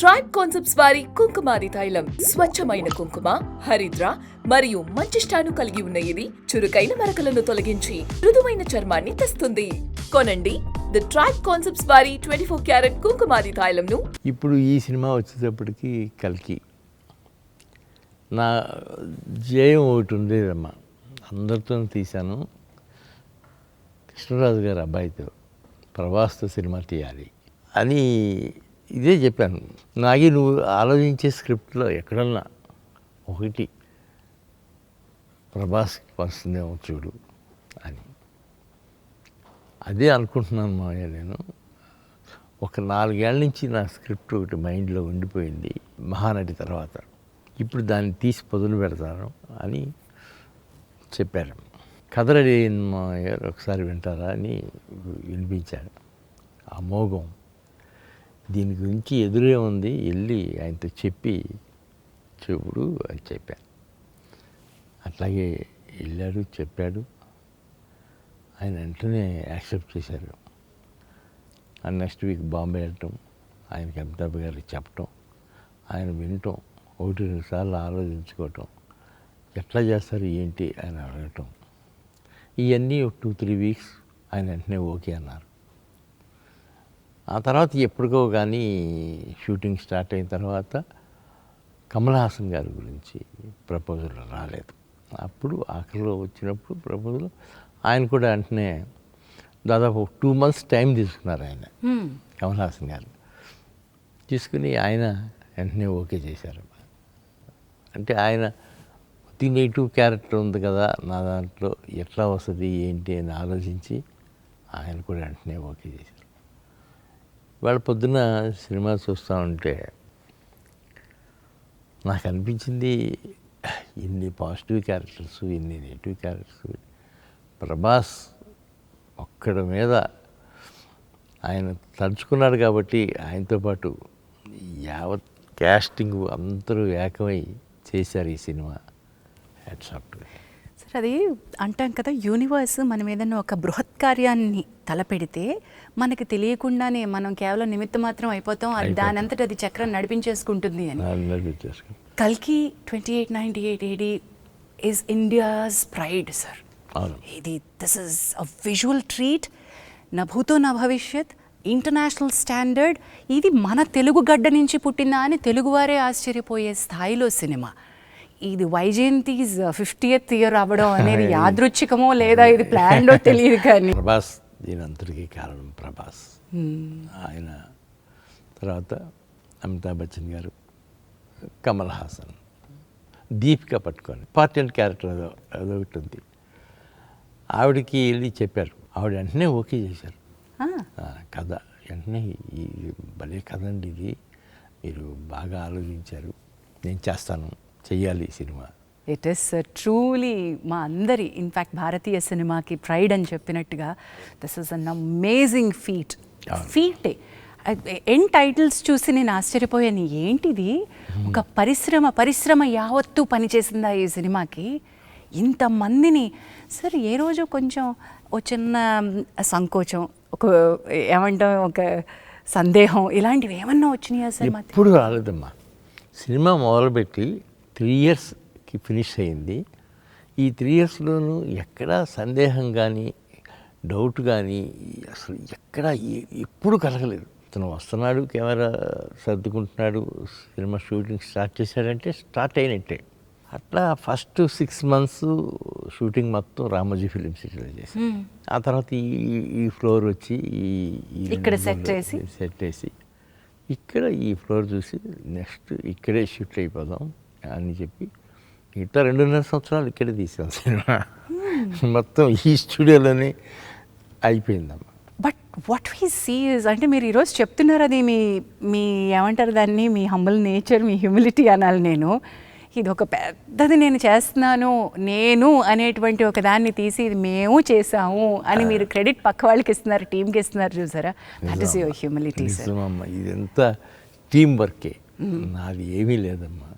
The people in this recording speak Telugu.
ట్రైబ్ కాన్సెప్ట్స్ వారి కుంకుమాది తైలం స్వచ్ఛమైన కుంకుమ, హరిద్ర మరియు మంచిష్టాను కలిగి ఉన్న ఇది చురుకైన మరకలను తొలగించి మృదువైన చర్మాన్ని తెస్తుంది. కొనండి ది ట్రైబ్ కాన్సెప్ట్స్ వారి 24 క్యారెట్ కుంకుమాది తైలంను. ఇప్పుడు ఈ సినిమా వచ్చేటప్పటికి కల్కి నా జయం ఒకటి ఉండేదమ్మా, అందరితో తీశాను. కృష్ణరాజు గారి అబ్బాయితో ప్రభాస్తో సినిమా తీయాలి అని ఇదే చెప్పాను. నాగి నువ్వు ఆలోచించే స్క్రిప్ట్లో ఎక్కడన్నా ఒకటి ప్రభాస్కి వస్తుందేమో చూడు అని. అదే అనుకుంటున్నాను మావయ్య. నేను ఒక 4 ఏళ్ళ నుంచి నా స్క్రిప్ట్ ఒకటి మైండ్లో ఉండిపోయింది మహానటి తర్వాత. ఇప్పుడు దాన్ని తీసి పొదులు పెడతాను అని చెప్పారు. కథ రెడీ అయింది మావయ్య, ఒకసారి వింటారా అని వినిపించాడు. ఆ మోగం దీని గురించి ఎదురే ఉంది, వెళ్ళి ఆయనతో చెప్పి చూపుడు అని చెప్పాను. అట్లాగే వెళ్ళాడు, చెప్పాడు. ఆయన వెంటనే యాక్సెప్ట్ చేశారు. అండ్ నెక్స్ట్ వీక్ బాంబే వెళ్ళటం, ఆయనకి అమితాబ్ గారికి చెప్పటం, ఆయన వినటం, 1-2 సార్లు ఆలోచించుకోవటం, ఎట్లా చేస్తారు ఏంటి అని అడగటం. ఇవన్నీ ఒక 2-3 వీక్స్ ఆయన వెంటనే ఓకే అన్నారు. ఆ తర్వాత ఎప్పటికో కానీ షూటింగ్ స్టార్ట్ అయిన తర్వాత కమల్ హాసన్ గారి గురించి ప్రపోజల్ రాలేదు. అప్పుడు ఆఖరిలో వచ్చినప్పుడు ప్రపోజల్ ఆయన కూడా వెంటనే దాదాపు 2 months టైం తీసుకున్నారు ఆయన, కమల్ హాసన్ గారు. తీసుకుని ఆయన వెంటనే ఓకే చేశారు. అంటే ఆయన నెగిటివ్ క్యారెక్టర్ ఉంది కదా నా దాంట్లో, ఎట్లా వస్తుంది ఏంటి అని ఆలోచించి ఆయన కూడా వెంటనే ఓకే చేశారు. వాళ్ళ పొద్దున్న సినిమా చూస్తూ ఉంటే నాకు అనిపించింది, ఇన్ని పాజిటివ్ క్యారెక్టర్స్, ఇన్ని నెగిటివ్ క్యారెక్టర్స్, ప్రభాస్ ఒక్కడ మీద ఆయన తలుచుకున్నాడు కాబట్టి ఆయనతో పాటు యావత్ క్యాస్టింగ్ అందరూ ఏకమై చేశారు ఈ cinema. Hats off to. Sir, అది అంటాం కదా, యూనివర్స్ మనం ఏదైనా ఒక బృహత్ కార్యాన్ని తలపెడితే మనకి తెలియకుండానే మనం కేవలం నిమిత్త మాత్రం అయిపోతాం, అది దాని అంతటా అది చక్రం నడిపించేసుకుంటుంది అని. కల్కి 2898 AD is India's pride sir. ఇది this is a visual treat, నా భూతో నా భవిష్యత్, ఇంటర్నేషనల్ స్టాండర్డ్. ఇది మన తెలుగు గడ్డ నుంచి పుట్టిందా అని తెలుగువారే ఆశ్చర్యపోయే స్థాయిలో సినిమా. ఇది వైజయంతిస్ 50th ఇయర్ అవ్వడం అనేది యాదృచ్ఛికమో లేదా ఇది ప్లాన్డో తెలియదు కానీ ప్రభాస్ దీని అంతటికీ కారణం ప్రభాస్. ఆయన తర్వాత అమితాబ్ బచ్చన్ గారు, కమల్ హాసన్, దీపిక పట్టుకొని ఇంపార్టెంట్ క్యారెక్టర్ అదొకటి ఉంది. ఆవిడకి వెళ్ళి చెప్పారు, ఆవిడ వెంటనే ఓకే చేశారు. కథ వెంటనే ఈ భలే కథ అండి, ఇది మీరు బాగా ఆలోచించారు, నేను చేస్తాను, చెయ్యాలి ఈ సినిమా. ఇట్ ఈస్ ట్రూలీ మా అందరి, ఇన్ఫ్యాక్ట్ భారతీయ సినిమాకి ప్రైడ్ అని చెప్పినట్టుగా దిస్ ఇస్ అన్ అమేజింగ్ ఫీటే. ఎండ్ టైటిల్స్ చూసి నేను ఆశ్చర్యపోయాను, ఏంటిది ఒక పరిశ్రమ యావత్తు పనిచేసిందా ఈ సినిమాకి, ఇంతమందిని. సార్, ఏ రోజు కొంచెం ఒక చిన్న సంకోచం, ఒక ఏమంటాం, ఒక సందేహం, ఇలాంటివి ఏమన్నా వచ్చినాయా సార్? ఎప్పుడు రాలేదమ్మా. సినిమా మొదలుపెట్టి 3 yearsకి ఫినిష్ అయింది. ఈ 3 yearsలోనూ ఎక్కడా సందేహం కానీ డౌట్ కానీ అసలు ఎక్కడా ఎప్పుడు కలగలేదు. అతను వస్తున్నాడు, కెమెరా సర్దుకుంటున్నాడు, సినిమా షూటింగ్ స్టార్ట్ చేశాడంటే స్టార్ట్ అయినట్టే. అట్లా ఫస్ట్ 6 months షూటింగ్ మొత్తం రామోజీ ఫిలిం సిటీలో చేశాను. ఆ తర్వాత ఈ ఫ్లోర్ వచ్చి ఇక్కడ సెట్ వేసి ఇక్కడ ఈ ఫ్లోర్ చూసి నెక్స్ట్ ఇక్కడే షిఫ్ట్ అయిపోదాం అని చెప్పి ఇట్లా 2.5 సంవత్సరాలు ఇక్కడే తీసాం సినిమా. మొత్తం ఈ స్టూడియోలోనే అయిపోయిందమ్మా. But what we see is, అంటే మీరు ఈరోజు చెప్తున్నారు, అది మీ ఏమంటారు దాన్ని, మీ హంబుల్ నేచర్, మీ హ్యూమిలిటీ అనాలి. నేను ఇది ఒక పెద్దది నేను చేస్తున్నాను నేను అనేటువంటి ఒక దాన్ని తీసి ఇది మేము చేసాము అని మీరు క్రెడిట్ పక్క వాళ్ళకి ఇస్తున్నారు, టీంకి ఇస్తున్నారు, చూసారా? That is your humility sir. ఇదంతా టీం వర్కే, నాది ఏమీ లేదమ్మా.